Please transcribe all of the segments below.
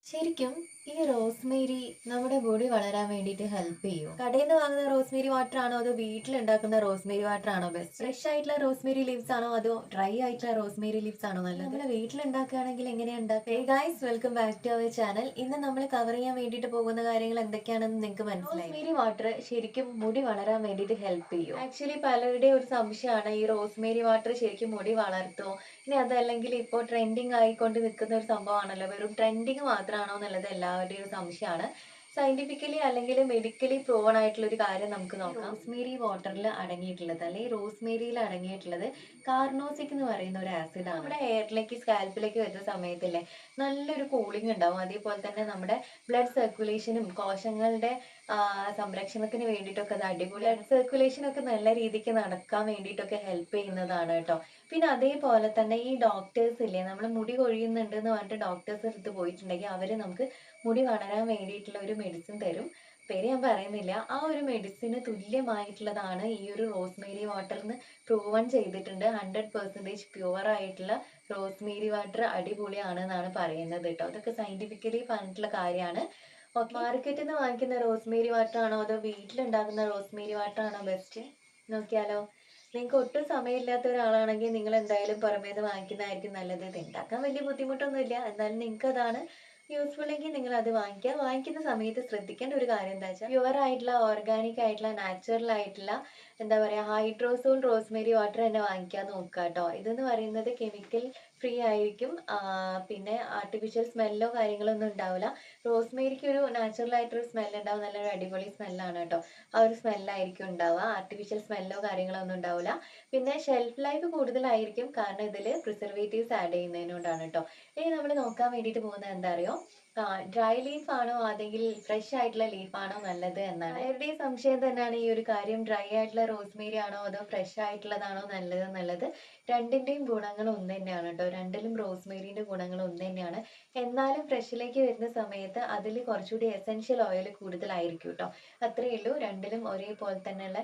ശരിക്കും ഈ റോസ്മേരി നമ്മുടെ മുടി വളരാൻ വേണ്ടിയിട്ട് ഹെൽപ്പ് ചെയ്യും. കടയിൽ നിന്ന് വാങ്ങുന്ന റോസ്മേരി വാട്ടർ ആണോ അതോ വീട്ടിലുണ്ടാക്കുന്ന റോസ്മേരി വാട്ടർ ആണോ ബെസ്റ്റ്? ഫ്രഷ് ആയിട്ടുള്ള റോസ്മേരി ലീവ്സ് ആണോ അതോ ഡ്രൈ ആയിട്ടുള്ള റോസ്മേരി ലീവ്സ് ആണോ നല്ലത്? നമ്മൾ വീട്ടിലുണ്ടാക്കുകയാണെങ്കിൽ എങ്ങനെയാണ് ഉണ്ടാക്കുക? Hey guys, welcome back to our channel. ഇന്ന് നമ്മൾ കവർ ചെയ്യാൻ വേണ്ടിയിട്ട് പോകുന്ന കാര്യങ്ങൾ എന്തൊക്കെയാണെന്ന് നിങ്ങൾക്ക് മനസ്സിലായി. റോസ്മേരി വാട്ടർ ശരിക്കും മുടി വളരാൻ വേണ്ടിയിട്ട് ഹെൽപ്പ് ചെയ്യും. ആക്ച്വലി പലരുടെയും ഒരു സംശയമാണ്, ഈ റോസ്മേരി വാട്ടർ ശരിക്കും മുടി വളർത്തുമോ, ഇനി അതല്ലെങ്കിൽ ഇപ്പോൾ ട്രെൻഡിങ് ആയിക്കൊണ്ട് നിൽക്കുന്ന ഒരു സംഭവമാണല്ലോ, വെറും ട്രെൻഡിങ് മാത്രമാണോ എന്നുള്ളത് എല്ലാവരുടെയും ഒരു സംശയമാണ്. സയന്റിഫിക്കലി അല്ലെങ്കിൽ മെഡിക്കലി പ്രൂവൺ ആയിട്ടുള്ള ഒരു കാര്യം നമുക്ക് നോക്കാം. റോസ്മേരി വാട്ടറിൽ അടങ്ങിയിട്ടുള്ളത് അല്ലെങ്കിൽ റോസ്മേരിയിൽ അടങ്ങിയിട്ടുള്ളത് കാർണോസിക് എന്ന് പറയുന്ന ഒരു ആസിഡ് ആണ്. നമ്മുടെ ഹെയറിലേക്ക് സ്കാൽപ്പിലേക്ക് വരുന്ന സമയത്തില്ലേ നല്ലൊരു കൂളിംഗ് ഉണ്ടാവും. അതേപോലെ തന്നെ നമ്മുടെ ബ്ലഡ് സർക്കുലേഷനും കോശങ്ങളുടെ സംരക്ഷണത്തിന് വേണ്ടിയിട്ടൊക്കെ അത് അടിപൊളി. ബ്ലഡ് സർക്കുലേഷൻ ഒക്കെ നല്ല രീതിക്ക് നടക്കാൻ വേണ്ടിയിട്ടൊക്കെ ഹെൽപ്പ് ചെയ്യുന്നതാണ് കേട്ടോ. പിന്നെ അതേപോലെ തന്നെ ഈ ഡോക്ടേഴ്സ് ഇല്ലേ, നമ്മൾ മുടി കൊഴിയുന്നുണ്ട് എന്ന് പറഞ്ഞിട്ട് ഡോക്ടേഴ്സ് അടുത്ത് പോയിട്ടുണ്ടെങ്കിൽ അവർ നമുക്ക് മുടി വളരാൻ വേണ്ടിയിട്ടുള്ള ഒരു മെഡിസിൻ തരും. പേര് ഞാൻ പറയുന്നില്ല. ആ ഒരു മെഡിസിന് തുല്യമായിട്ടുള്ളതാണ് ഈ ഒരു റോസ്മേരി വാട്ടർ എന്ന് പ്രൂവൺ ചെയ്തിട്ടുണ്ട്. 100% പ്യുവർ ആയിട്ടുള്ള റോസ്മേരി വാട്ടർ അടിപൊളിയാണ് എന്നാണ് പറയുന്നത് കേട്ടോ. അതൊക്കെ സയന്റിഫിക്കലി പറഞ്ഞിട്ടുള്ള കാര്യമാണ്. ഓക്കെ, മാർക്കറ്റിൽ നിന്ന് വാങ്ങിക്കുന്ന റോസ്മേരി വാട്ടർ ആണോ അതോ വീട്ടിലുണ്ടാക്കുന്ന റോസ്മേരി വാട്ടർ ആണോ ബെസ്റ്റ്? നോക്കിയാലോ. നിങ്ങൾക്ക് ഒട്ടും സമയമില്ലാത്ത ഒരാളാണെങ്കിൽ നിങ്ങൾ എന്തായാലും പുറമേ നിന്ന് വാങ്ങിക്കുന്നതായിരിക്കും നല്ലത്. ഇത് ഉണ്ടാക്കാൻ വലിയ ബുദ്ധിമുട്ടൊന്നുമില്ല, എന്നാലും നിങ്ങൾക്ക് അതാണ് യൂസ്ഫുൾ എങ്കിൽ നിങ്ങൾ അത് വാങ്ങിക്കുക. വാങ്ങിക്കുന്ന സമയത്ത് ശ്രദ്ധിക്കേണ്ട ഒരു കാര്യം എന്താ വെച്ചാൽ പ്യുവർ ആയിട്ടുള്ള ഓർഗാനിക് ആയിട്ടുള്ള നാച്ചുറൽ ആയിട്ടുള്ള എന്താ പറയുക ഹൈഡ്രോസോൾ റോസ്മേരി വാട്ടർ തന്നെ വാങ്ങിക്കാൻ നോക്കുക കേട്ടോ. ഇതെന്ന് പറയുന്നത് കെമിക്കൽ ഫ്രീ ആയിരിക്കും. പിന്നെ ആർട്ടിഫിഷ്യൽ സ്മെല്ലോ കാര്യങ്ങളോ ഒന്നും ഉണ്ടാവില്ല. റോസ്മേരിക്ക് ഒരു നാച്ചുറൽ ആയിട്ടൊരു സ്മെൽ ഉണ്ടാവും, നല്ലൊരു അടിപൊളി സ്മെല്ലാണ് കേട്ടോ. ആ ഒരു സ്മെല്ലായിരിക്കും ഉണ്ടാവുക, ആർട്ടിഫിഷ്യൽ സ്മെല്ലോ കാര്യങ്ങളോ ഒന്നും ഉണ്ടാവില്ല. പിന്നെ ഷെൽഫ് ലൈഫ് കൂടുതലായിരിക്കും, കാരണം ഇതിൽ പ്രിസർവേറ്റീവ്സ് ആഡ് ചെയ്യുന്നതിനോടാണ് കേട്ടോ. ഇനി നമ്മൾ നോക്കാൻ വേണ്ടിയിട്ട് പോകുന്നത് എന്താ അറിയോ, ഡ്രൈ ലീഫ് ആണോ അല്ലെങ്കിൽ ഫ്രഷ് ആയിട്ടുള്ള ലീഫ് ആണോ നല്ലത് എന്നാണ്. പലരുടെയും സംശയം തന്നെയാണ് ഈ ഒരു കാര്യം. ഡ്രൈ ആയിട്ടുള്ള റോസ്മേരി ആണോ അതോ ഫ്രഷ് ആയിട്ടുള്ളതാണോ നല്ലത് എന്നുള്ളത്. രണ്ടിൻ്റെയും ഗുണങ്ങൾ ഒന്ന് തന്നെയാണ് കേട്ടോ. രണ്ടിലും റോസ്മേരിൻ്റെ ഗുണങ്ങൾ ഒന്ന് തന്നെയാണ്. എന്നാലും ഫ്രഷിലേക്ക് വരുന്ന സമയത്ത് അതിൽ കുറച്ചുകൂടി എസെൻഷ്യൽ ഓയിൽ കൂടുതലായിരിക്കും കേട്ടോ. അത്രയേ ഉള്ളൂ. രണ്ടിലും ഒരേപോലെ തന്നെയുള്ള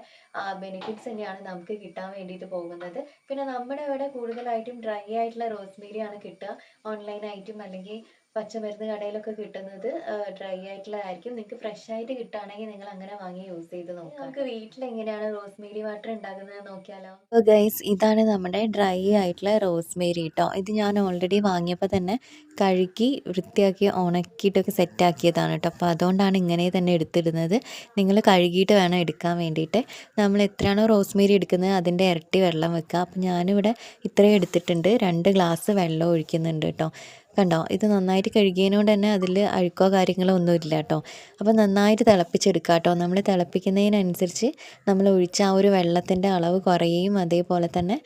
ബെനിഫിറ്റ്സ് തന്നെയാണ് നമുക്ക് കിട്ടാൻ വേണ്ടിയിട്ട് പോകുന്നത്. പിന്നെ നമ്മുടെ ഇവിടെ കൂടുതലായിട്ടും ഡ്രൈ ആയിട്ടുള്ള റോസ്മേരി ആണ് കിട്ടുക. ഓൺലൈനായിട്ടും അല്ലെങ്കിൽ പച്ചമരുന്ന് കടയിലൊക്കെ കിട്ടുന്നത് ഡ്രൈ ആയിട്ടുള്ളതായിരിക്കും. നിങ്ങൾക്ക് ഫ്രഷ് ആയിട്ട് കിട്ടുകയാണെങ്കിൽ നിങ്ങൾ അങ്ങനെ വാങ്ങി യൂസ് ചെയ്ത് നോക്കാം. നമുക്ക് വീട്ടിൽ എങ്ങനെയാണ് റോസ്മേരി വാട്ടർ ഉണ്ടാക്കുന്നത് നോക്കിയാലോ. അപ്പോൾ ഗൈസ്, ഇതാണ് നമ്മുടെ ഡ്രൈ ആയിട്ടുള്ള റോസ്മേരി കേട്ടോ. ഇത് ഞാൻ ഓൾറെഡി വാങ്ങിയപ്പോൾ തന്നെ കഴുകി വൃത്തിയാക്കി ഉണക്കിയിട്ടൊക്കെ സെറ്റാക്കിയതാണ് കേട്ടോ. അപ്പോൾ അതുകൊണ്ടാണ് ഇങ്ങനെ തന്നെ എടുത്തിടുന്നത്. നിങ്ങൾ കഴുകിയിട്ട് വേണം എടുക്കാൻ വേണ്ടിയിട്ട്. നമ്മൾ എത്രയാണോ റോസ്മേരി എടുക്കുന്നത് അതിൻ്റെ ഇരട്ടി വെള്ളം വെക്കുക. അപ്പോൾ ഞാനിവിടെ ഇത്രയും എടുത്തിട്ടുണ്ട്. 2 ഗ്ലാസ് വെള്ളം ഒഴിക്കുന്നുണ്ട് കേട്ടോ. കണ്ടോ, ഇത് നന്നായിട്ട് കഴുകിയതുകൊണ്ട് തന്നെ അതിൽ അഴുക്കോ കാര്യങ്ങളോ ഒന്നും ഇല്ല കേട്ടോ. അപ്പോൾ നന്നായിട്ട് തിളപ്പിച്ചെടുക്കുക കേട്ടോ. നമ്മൾ തിളപ്പിക്കുന്നതിനനുസരിച്ച് നമ്മൾ ഒഴിച്ച ആ ഒരു വെള്ളത്തിൻ്റെ അളവ് കുറയുകയും അതേപോലെ തന്നെ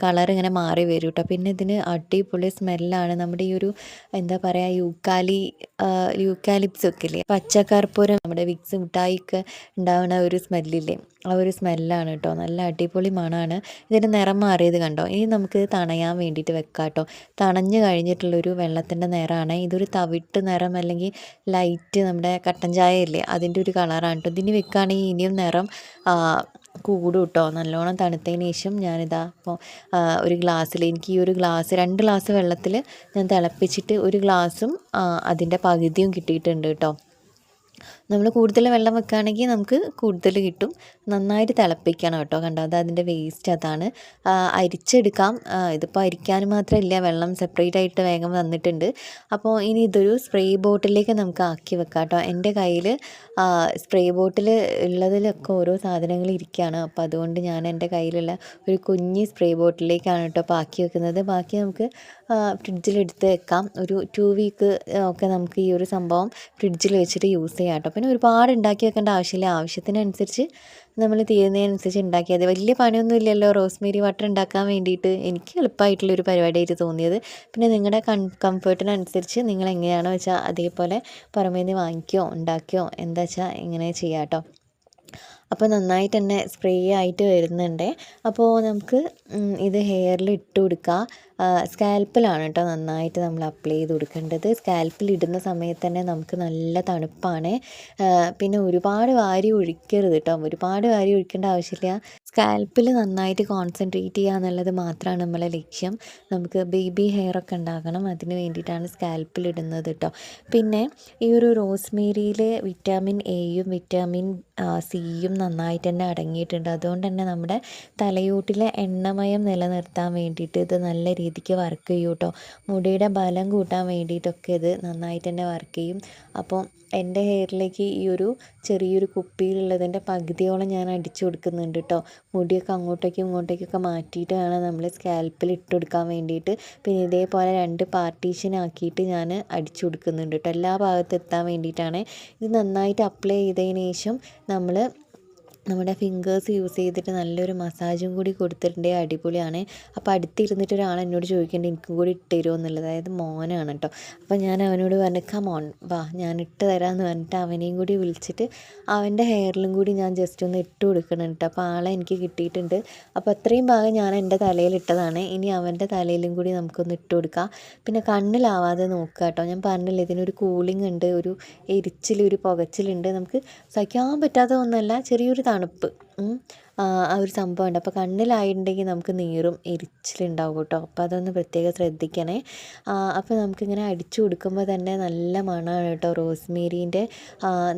കളർ ഇങ്ങനെ മാറി വരും കേട്ടോ. പിന്നെ ഇതിന് അടിപൊളി സ്മെല്ലാണ്. നമ്മുടെ ഈ ഒരു എന്താ പറയുക യൂക്കാലിപ്സ് ഒക്കെ ഇല്ലേ, പച്ചക്കർപ്പൂരം, നമ്മുടെ വിക്സ് മിഠായിക്ക് ഉണ്ടാവുന്ന ഒരു സ്മെല്ലില്ലേ, ആ ഒരു സ്മെല്ലാണ് കേട്ടോ. നല്ല അടിപൊളി മണമാണ്. ഇതിൻ്റെ നിറം മാറിയത് കണ്ടോ. ഇനി നമുക്ക് തണയാൻ വേണ്ടിയിട്ട് വെക്കാം കേട്ടോ. തണഞ്ഞ് കഴിഞ്ഞിട്ടുള്ളൊരു വെള്ളത്തിൻ്റെ നിറമാണ്. ഇതൊരു തവിട്ട് നിറം അല്ലെങ്കിൽ ലൈറ്റ് നമ്മുടെ കട്ടൻ ചായ ഇല്ലേ അതിൻ്റെ ഒരു കളറാണ് കേട്ടോ. ഇതിന് വെക്കുകയാണെങ്കിൽ ഇനിയും നിറം കൂടും കേട്ടോ. നല്ലോണം തണുത്തതിന് ശേഷം ഞാനിതാ ഇപ്പോൾ ഒരു ഗ്ലാസ്സിൽ, എനിക്ക് ഈ ഒരു ഗ്ലാസ് 2 ഗ്ലാസ് വെള്ളത്തിൽ ഞാൻ തിളപ്പിച്ചിട്ട് ഒരു ഗ്ലാസും അതിൻ്റെ പകുതിയും കിട്ടിയിട്ടുണ്ട് കേട്ടോ. നമ്മൾ കൂടുതൽ വെള്ളം വെക്കുകയാണെങ്കിൽ നമുക്ക് കൂടുതൽ കിട്ടും. നന്നായിട്ട് തിളപ്പിക്കണം കേട്ടോ. കണ്ടോ, അത് അതിൻ്റെ വേസ്റ്റ് അതാണ്. അരിച്ചെടുക്കാം. ഇതിപ്പോൾ അരിക്കാൻ മാത്രമില്ല, വെള്ളം സെപ്പറേറ്റ് ആയിട്ട് വേഗം വന്നിട്ടുണ്ട്. അപ്പോൾ ഇനി ഇതൊരു സ്പ്രേ ബോട്ടിലേക്ക് നമുക്ക് ആക്കി വെക്കാം കേട്ടോ. എൻ്റെ കയ്യിൽ സ്പ്രേ ബോട്ടിൽ ഉള്ളതിലൊക്കെ ഓരോ സാധനങ്ങൾ ഇരിക്കുകയാണ്. അപ്പോൾ അതുകൊണ്ട് ഞാൻ എൻ്റെ കയ്യിലുള്ള ഒരു കുഞ്ഞ് സ്പ്രേ ബോട്ടിലേക്കാണ് കേട്ടോ അപ്പോൾ ആക്കി വെക്കുന്നത്. ബാക്കി നമുക്ക് ഫ്രിഡ്ജിലെടുത്ത് വെക്കാം. ഒരു 2 വീക്ക് ഒക്കെ നമുക്ക് ഈ ഒരു സംഭവം ഫ്രിഡ്ജിൽ വെച്ചിട്ട് യൂസ് ചെയ്യാം കേട്ടോ. പിന്നെ ഒരുപാട് ഉണ്ടാക്കി വെക്കേണ്ട ആവശ്യമില്ല. ആവശ്യത്തിനനുസരിച്ച് നമ്മൾ തീരുന്നതിനനുസരിച്ച് ഉണ്ടാക്കിയാൽ മതി. വലിയ പണിയൊന്നും ഇല്ലല്ലോ റോസ്മേരി വാട്ടർ ഉണ്ടാക്കാൻ വേണ്ടിയിട്ട്. എനിക്ക് എളുപ്പമായിട്ടുള്ളൊരു പരിപാടിയായിട്ട് തോന്നിയത്. പിന്നെ നിങ്ങളുടെ കംഫർട്ടിനനുസരിച്ച് നിങ്ങൾ എങ്ങനെയാണോ വെച്ചാൽ അതേപോലെ പുറമേ നിന്ന് വാങ്ങിക്കുകയോ ഉണ്ടാക്കുകയോ എന്താ വെച്ചാൽ ഇങ്ങനെ ചെയ്യാം കേട്ടോ. അപ്പോൾ നന്നായിട്ട് തന്നെ സ്പ്രേ ആയിട്ട് വരുന്നുണ്ട്. അപ്പോൾ നമുക്ക് ഇത് ഹെയറിൽ ഇട്ട് കൊടുക്കുക. സ്കാൽപ്പിലാണ് കേട്ടോ നന്നായിട്ട് നമ്മൾ അപ്ലൈ ചെയ്ത് കൊടുക്കേണ്ടത്. സ്കാൽപ്പിൽ ഇടുന്ന സമയത്ത് തന്നെ നമുക്ക് നല്ല തണുപ്പാണ്. പിന്നെ ഒരുപാട് വാരി ഒഴിക്കരുത് കേട്ടോ, ഒരുപാട് വാരി ഒഴിക്കേണ്ട ആവശ്യമില്ല. സ്കാൽപ്പിൽ നന്നായിട്ട് കോൺസെൻട്രേറ്റ് ചെയ്യുക എന്നുള്ളത് മാത്രമാണ് നമ്മളെ ലക്ഷ്യം. നമുക്ക് ബേബി ഹെയർ ഒക്കെ ഉണ്ടാകണം, അതിന് വേണ്ടിയിട്ടാണ് സ്കാൽപ്പിൽ ഇടുന്നത് കേട്ടോ. പിന്നെ ഈ ഒരു റോസ്മേരിയിൽ വിറ്റാമിൻ എയും വിറ്റാമിൻ സിയും നന്നായിട്ട് തന്നെ അടങ്ങിയിട്ടുണ്ട്. അതുകൊണ്ട് തന്നെ നമ്മുടെ തലയോട്ടിലെ എണ്ണമയം നിലനിർത്താൻ വേണ്ടിയിട്ട് ഇത് നല്ല രീതിക്ക് വർക്ക് ചെയ്യും കേട്ടോ. മുടിയുടെ ബലം കൂട്ടാൻ വേണ്ടിയിട്ടൊക്കെ ഇത് നന്നായിട്ട് തന്നെ വർക്ക് ചെയ്യും. അപ്പോൾ എൻ്റെ ഹെയറിലേക്ക് ഈ ഒരു ചെറിയൊരു കുപ്പിയിലുള്ളതിൻ്റെ പകുതിയോളം ഞാൻ അടിച്ചു കൊടുക്കുന്നുണ്ട് കേട്ടോ. മുടിയൊക്കെ അങ്ങോട്ടേക്കും ഇങ്ങോട്ടേക്കൊക്കെ മാറ്റിയിട്ട് വേണം നമ്മൾ സ്കാൽപ്പിൽ ഇട്ട് കൊടുക്കാൻ വേണ്ടിയിട്ട്. പിന്നെ ഇതേപോലെ 2 പാർട്ടീഷൻ ആക്കിയിട്ട് ഞാൻ അടിച്ചു കൊടുക്കുന്നുണ്ട് കേട്ടോ, എല്ലാ ഭാഗത്തും എത്താൻ വേണ്ടിയിട്ടാണ്. ഇത് നന്നായിട്ട് അപ്ലൈ ചെയ്തതിന് ശേഷം നമ്മൾ നമ്മുടെ ഫിംഗേഴ്സ് യൂസ് ചെയ്തിട്ട് നല്ലൊരു മസാജും കൂടി കൊടുത്തിട്ടുണ്ടെങ്കിൽ അടിപൊളിയാണ്. അപ്പോൾ അടുത്തിരുന്നിട്ട് ഒരാൾ എന്നോട് ചോദിക്കേണ്ടത് എനിക്കും കൂടി ഇട്ട് തരുമോ എന്നുള്ളത്, അതായത് മോനാണ് കേട്ടോ. അപ്പോൾ ഞാൻ അവനോട് പറഞ്ഞു കമോൺ വാ ഞാൻ ഇട്ട് തരാമെന്ന് പറഞ്ഞിട്ട് അവനെയും കൂടി വിളിച്ചിട്ട് അവൻ്റെ ഹെയറിലും കൂടി ഞാൻ ജസ്റ്റ് ഒന്ന് ഇട്ട് കൊടുക്കണം കേട്ടോ. അപ്പോൾ ആളെ എനിക്ക് കിട്ടിയിട്ടുണ്ട്. അപ്പോൾ അത്രയും ഭാഗം ഞാൻ എൻ്റെ തലയിൽ ഇട്ടതാണ്. ഇനി അവൻ്റെ തലയിലും കൂടി നമുക്കൊന്ന് ഇട്ട് കൊടുക്കാം. പിന്നെ കണ്ണിലാവാതെ നോക്കുക കേട്ടോ. ഞാൻ പറഞ്ഞില്ലേ ഇതിനൊരു കൂളിംഗ് ഉണ്ട്, ഒരു എരിച്ചിൽ, ഒരു പുകച്ചിലുണ്ട്. നമുക്ക് സഹിക്കാൻ പറ്റാത്ത ഒന്നല്ല, ചെറിയൊരു തണുപ്പ് ആ ഒരു സംഭവമുണ്ട്. അപ്പോൾ കണ്ണിലായിട്ടുണ്ടെങ്കിൽ നമുക്ക് നീറും എരിച്ചിലുണ്ടാവും കേട്ടോ. അപ്പോൾ അതൊന്ന് പ്രത്യേകം ശ്രദ്ധിക്കണേ. അപ്പോൾ നമുക്കിങ്ങനെ അടിച്ചു കൊടുക്കുമ്പോൾ തന്നെ നല്ല മണമാണ് കേട്ടോ റോസ്മേരീൻ്റെ.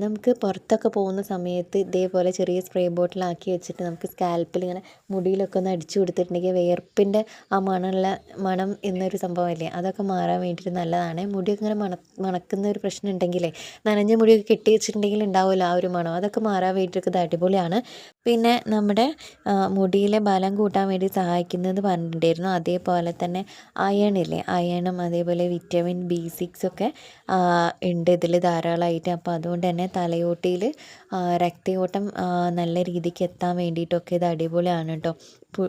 നമുക്ക് പുറത്തൊക്കെ പോകുന്ന സമയത്ത് ഇതേപോലെ ചെറിയ സ്പ്രേ ബോട്ടിലാക്കി വെച്ചിട്ട് നമുക്ക് സ്കാൽപ്പിൽ ഇങ്ങനെ മുടിയിലൊക്കെ ഒന്ന് അടിച്ചു കൊടുത്തിട്ടുണ്ടെങ്കിൽ വിയർപ്പിൻ്റെ ആ മണം എന്നൊരു സംഭവമില്ലേ, അതൊക്കെ മാറാൻ വേണ്ടിയിട്ട് നല്ലതാണ്. മുടിയൊക്കെ ഇങ്ങനെ മണക്കുന്ന ഒരു പ്രശ്നം ഉണ്ടെങ്കിലേ, നനഞ്ഞ മുടിയൊക്കെ കെട്ടി വെച്ചിട്ടുണ്ടെങ്കിൽ ഉണ്ടാവുമല്ലോ ആ ഒരു മണം, അതൊക്കെ മാറാൻ വേണ്ടിയിട്ടൊക്കെ ഇത് അടിപൊളിയാണ്. പിന്നെ നമ്മുടെ മുടിയിലെ ബലം കൂട്ടാൻ വേണ്ടി സഹായിക്കുന്നത് പറഞ്ഞിട്ടുണ്ടായിരുന്നു. അതേപോലെ തന്നെ അയൺ ഇല്ലേ, അയണും അതേപോലെ വിറ്റാമിൻ B6 ഒക്കെ ഉണ്ട് ഇതിൽ ധാരാളമായിട്ട്. അപ്പോൾ അതുകൊണ്ട് തന്നെ തലയോട്ടിയിൽ രക്തയോട്ടം നല്ല രീതിക്ക് എത്താൻ വേണ്ടിയിട്ടൊക്കെ ഇത് അടിപൊളിയാണ് കേട്ടോ.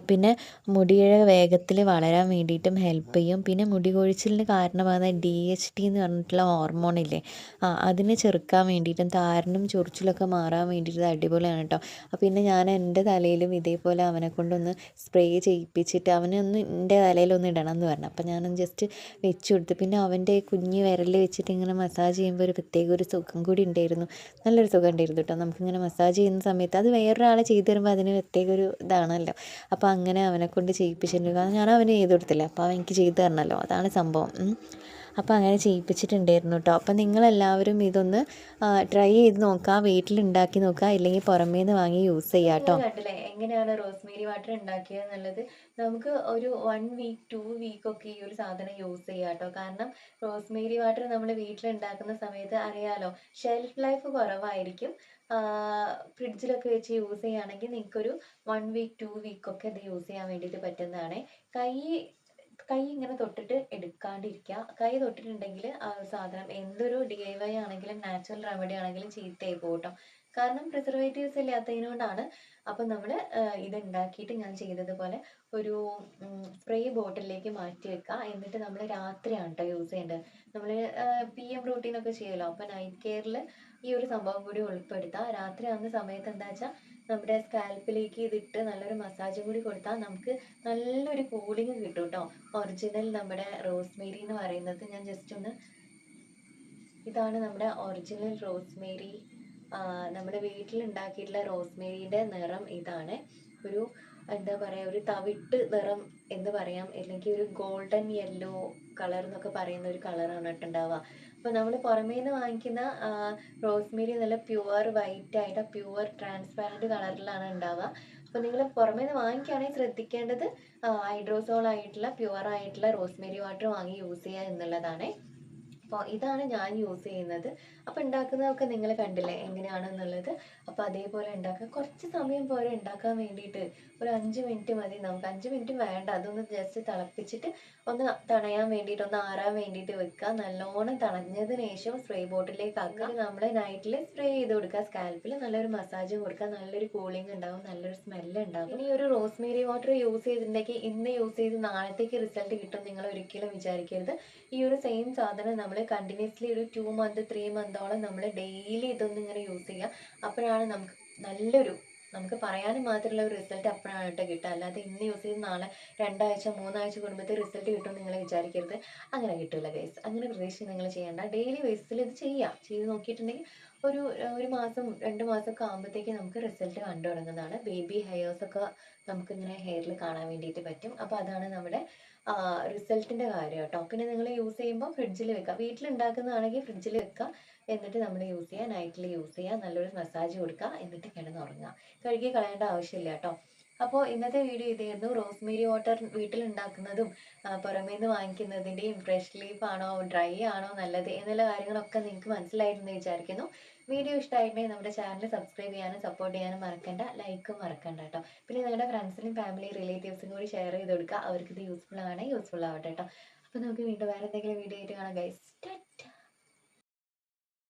പിന്നെ മുടിയുടെ വേഗത്തിൽ വളരാൻ വേണ്ടിയിട്ടും ഹെൽപ്പ് ചെയ്യും. പിന്നെ മുടി കൊഴിച്ചിലിന് കാരണമാകുന്ന DHT എന്ന് പറഞ്ഞിട്ടുള്ള ഹോർമോണില്ലേ, അതിനെ ചെറുക്കാൻ വേണ്ടിയിട്ടും താരനും ചൊറിച്ചിലൊക്കെ മാറാൻ വേണ്ടിയിട്ട് അടിപൊളിയാണ് കേട്ടോ. പിന്നെ ഞാൻ എൻ്റെ തലയിലും ഇതേപോലെ അവനെ കൊണ്ടൊന്ന് സ്പ്രേ ചെയ്യിപ്പിച്ചിട്ട് അവനൊന്ന് എൻ്റെ തലയിലൊന്ന് ഇടണം എന്ന് പറഞ്ഞു. അപ്പോൾ ഞാനൊന്ന് ജസ്റ്റ് വെച്ച് കൊടുത്തു. പിന്നെ അവൻ്റെ കുഞ്ഞ് വിരൽ വെച്ചിട്ട് ഇങ്ങനെ മസാജ് ചെയ്യുമ്പോൾ ഒരു പ്രത്യേക ഒരു സുഖം കൂടി ഉണ്ടായിരുന്നു, നല്ലൊരു സുഖം ഉണ്ടായിരുന്നു കേട്ടോ. നമുക്കിങ്ങനെ മസാജ് ചെയ്യുന്ന സമയത്ത് അത് വേറൊരാളെ ചെയ്തു തരുമ്പോൾ അതിന് പ്രത്യേക ഒരു ഇതാണല്ലോ. അപ്പോൾ അങ്ങനെ അവനെ കൊണ്ട് ചെയ്യിപ്പിച്ചിട്ടുണ്ട്. കാരണം ഞാൻ അവന് ചെയ്ത് കൊടുത്തില്ല, അപ്പോൾ അവൻ എനിക്ക് ചെയ്തു തരണമല്ലോ, അതാണ് സംഭവം. അപ്പോൾ അങ്ങനെ ചെയ്യിപ്പിച്ചിട്ടുണ്ടായിരുന്നു കേട്ടോ. അപ്പോൾ നിങ്ങളെല്ലാവരും ഇതൊന്ന് ട്രൈ ചെയ്ത് നോക്കുക, വീട്ടിലുണ്ടാക്കി നോക്കുക, ഇല്ലെങ്കിൽ പുറമേ നിന്ന് വാങ്ങി യൂസ് ചെയ്യാം കേട്ടോ. കണ്ടില്ലേ എങ്ങനെയാണ് റോസ്മേരി വാട്ടർ ഉണ്ടാക്കിയത് എന്നുള്ളത്. നമുക്ക് ഒരു 1 വീക്ക് 2 വീക്ക് ഒക്കെ ഈ ഒരു സാധനം യൂസ് ചെയ്യാം കേട്ടോ. കാരണം റോസ്മേരി വാട്ടർ നമ്മൾ വീട്ടിലുണ്ടാക്കുന്ന സമയത്ത് അറിയാലോ, ഷെൽഫ് ലൈഫ് കുറവായിരിക്കും. ഫ്രിഡ്ജിലൊക്കെ വെച്ച് യൂസ് ചെയ്യുകയാണെങ്കിൽ നിങ്ങൾക്കൊരു 1 വീക്ക് 2 വീക്ക് ഒക്കെ ഇത് യൂസ് ചെയ്യാൻ വേണ്ടിയിട്ട് പറ്റുന്നതാണ്. കൈ ഇങ്ങനെ തൊട്ടിട്ട് എടുക്കാണ്ടിരിക്കുക. കൈ തൊട്ടിട്ടുണ്ടെങ്കിൽ ആ സാധനം എന്തൊരു DIY ആണെങ്കിലും നാച്ചുറൽ റെമഡി ആണെങ്കിലും ചീത്തയായി പോകും കേട്ടോ. കാരണം പ്രിസർവേറ്റീവ്സ് ഇല്ലാത്തതിനോണ്ടാണ്. അപ്പം നമ്മൾ ഇത് ഉണ്ടാക്കിയിട്ട് ഞാൻ ചെയ്തതുപോലെ ഒരു സ്പ്രേ ബോട്ടിലേക്ക് മാറ്റി വെക്കുക. എന്നിട്ട് നമ്മൾ രാത്രിയാണ് കേട്ടോ യൂസ് ചെയ്യേണ്ടത്. നമ്മൾ PM റൂട്ടീനൊക്കെ ചെയ്യുമല്ലോ, അപ്പോൾ നൈറ്റ് കെയറിൽ ഈ ഒരു സംഭവം കൂടി ഉൾപ്പെടുത്തുക. രാത്രി ആവുന്ന സമയത്ത് എന്താ വെച്ചാൽ നമ്മുടെ സ്കാൽപ്പിലേക്ക് ഇതിട്ട് നല്ലൊരു മസാജും കൂടി കൊടുത്താൽ നമുക്ക് നല്ലൊരു കൂളിംഗ് കിട്ടും കേട്ടോ. ഒറിജിനൽ നമ്മുടെ റോസ്മേരി എന്ന് പറയുന്നത് ഞാൻ ജസ്റ്റ് ഒന്ന്, ഇതാണ് നമ്മുടെ ഒറിജിനൽ റോസ്മേരി. നമ്മുടെ വീട്ടിലുണ്ടാക്കിയിട്ടുള്ള റോസ്മേരിയുടെ നിറം ഇതാണ്. ഒരു എന്താ പറയുക, ഒരു തവിട്ട് നിറം എന്ന് പറയാം, അല്ലെങ്കിൽ ഒരു ഗോൾഡൻ യെല്ലോ കളർ എന്നൊക്കെ പറയുന്ന ഒരു കളറാണ് കേട്ടോ ഉണ്ടാവുക. അപ്പോൾ നമ്മൾ പുറമേ നിന്ന് വാങ്ങിക്കുന്ന റോസ്മേരി നല്ല പ്യുവർ വൈറ്റ് ആയിട്ട് പ്യുവർ ട്രാൻസ്പാരൻറ്റ് കളറിലാണ് ഉണ്ടാവുക. അപ്പോൾ നിങ്ങൾ പുറമേ നിന്ന് വാങ്ങിക്കുകയാണെങ്കിൽ ശ്രദ്ധിക്കേണ്ടത് ഹൈഡ്രോസോൾ ആയിട്ടുള്ള പ്യുവർ ആയിട്ടുള്ള റോസ്മേരി വാട്ടർ വാങ്ങി യൂസ് ചെയ്യുക എന്നുള്ളതാണ്. അപ്പോൾ ഇതാണ് ഞാൻ യൂസ് ചെയ്യുന്നത്. അപ്പോൾ ഉണ്ടാക്കുന്നതൊക്കെ നിങ്ങൾ കണ്ടില്ലേ എങ്ങനെയാണെന്നുള്ളത്. അപ്പോൾ അതേപോലെ ഉണ്ടാക്കുക. കുറച്ച് സമയം പോലെ ഉണ്ടാക്കാൻ വേണ്ടിയിട്ട് ഒരു 5 മിനിറ്റ് മതി നമുക്ക്. 5 മിനിറ്റ് വേണ്ട, അതൊന്ന് ജസ്റ്റ് തിളപ്പിച്ചിട്ട് ഒന്ന് തണയാൻ വേണ്ടിയിട്ട്, ഒന്ന് ആറാൻ വേണ്ടിയിട്ട് വെക്കുക. നല്ലോണം തണഞ്ഞതിന് ശേഷം സ്പ്രേ ബോട്ടിലേക്ക് ആക്കുക. നമ്മൾ നൈറ്റിൽ സ്പ്രേ ചെയ്ത് കൊടുക്കുക. സ്കാൽപ്പിൽ നല്ലൊരു മസാജ് കൊടുക്കുക. നല്ലൊരു കൂളിംഗ് ഉണ്ടാവും, നല്ലൊരു സ്മെല്ല് ഉണ്ടാവും. ഇനി ഒരു റോസ്മേരി വാട്ടർ യൂസ് ചെയ്തിട്ടുണ്ടെങ്കിൽ ഇന്ന് യൂസ് ചെയ്ത് നാളത്തേക്ക് റിസൾട്ട് കിട്ടും നിങ്ങൾ ഒരിക്കലും വിചാരിക്കരുത്. ഈ ഒരു സെയിം സാധനം നമ്മൾ കണ്ടിന്യൂസ്ലി ഒരു 2 മന്ത് 3 മന്തോളം നമ്മൾ ഡെയിലി ഇതൊന്നും ഇങ്ങനെ യൂസ് ചെയ്യുക. അപ്പോഴാണ് നമുക്ക് നല്ലൊരു നമുക്ക് പറയാനും മാത്രമുള്ള ഒരു റിസൾട്ട് അപ്പോഴാണ് കേട്ടോ കിട്ടുക. അല്ലാതെ ഇന്ന് യൂസ് ചെയ്ത് നാളെ 2 ആഴ്ച 3 ആഴ്ച കൂടുമ്പോഴത്തെ റിസൾട്ട് കിട്ടും നിങ്ങൾ വിചാരിക്കരുത്. അങ്ങനെ കിട്ടില്ല ഗൈസ്. അങ്ങനെ പ്രതീക്ഷിച്ച് നിങ്ങൾ ചെയ്യേണ്ട. ഡെയിലി ബേസിൽ ഇത് ചെയ്യാം. ചെയ്ത് നോക്കിയിട്ടുണ്ടെങ്കിൽ ഒരു 1 മാസം 2 മാസമൊക്കെ ആകുമ്പോഴത്തേക്ക് നമുക്ക് റിസൾട്ട് കണ്ടു തുടങ്ങുന്നതാണ്. ബേബി ഹെയർസ് ഒക്കെ നമുക്കിങ്ങനെ ഹെയറിൽ കാണാൻ വേണ്ടിയിട്ട് പറ്റും. അപ്പോൾ അതാണ് നമ്മുടെ റിസൾട്ടിൻ്റെ കാര്യം കേട്ടോ. പിന്നെ നിങ്ങൾ യൂസ് ചെയ്യുമ്പോൾ ഫ്രിഡ്ജിൽ വെക്കുക. വീട്ടിലുണ്ടാക്കുന്നതാണെങ്കിൽ ഫ്രിഡ്ജിൽ വെക്കുക. എന്നിട്ട് നമ്മൾ യൂസ് ചെയ്യുക. നൈറ്റിൽ യൂസ് ചെയ്യുക. നല്ലൊരു മസാജ് കൊടുക്കുക. എന്നിട്ട് കിടന്നുറങ്ങുക. കഴുകി കളയേണ്ട ആവശ്യമില്ല കേട്ടോ. അപ്പോൾ ഇന്നത്തെ വീഡിയോ ഇതായിരുന്നു. റോസ്മേരി വാട്ടർ വീട്ടിലുണ്ടാക്കുന്നതും പുറമേ നിന്ന് വാങ്ങിക്കുന്നതിൻ്റെയും ഫ്രഷ് ലീഫ് ആണോ ഡ്രൈ ആണോ നല്ലത് എന്നുള്ള കാര്യങ്ങളൊക്കെ നിങ്ങൾക്ക് മനസ്സിലായിരുന്നെന്ന് വിചാരിക്കുന്നു. വീഡിയോ ഇഷ്ടമായിട്ടുണ്ടെങ്കിൽ നമ്മുടെ ചാനൽ സബ്സ്ക്രൈബ് ചെയ്യാനും സപ്പോർട്ട് ചെയ്യാനും മറക്കണ്ട. ലൈക്കും മറക്കണ്ട കേട്ടോ. പിന്നെ നിങ്ങളുടെ ഫ്രണ്ട്സിനും ഫാമിലി റിലേറ്റീവ്സിനും കൂടി ഷെയർ ചെയ്ത് കൊടുക്കുക. അവർക്കിത് യൂസ്ഫുൾ ആവട്ടെ കേട്ടോ. അപ്പോൾ നമുക്ക് വീണ്ടും വേറെ എന്തെങ്കിലും വീഡിയോ ആയിട്ട് കാണാം ഗൈസ്.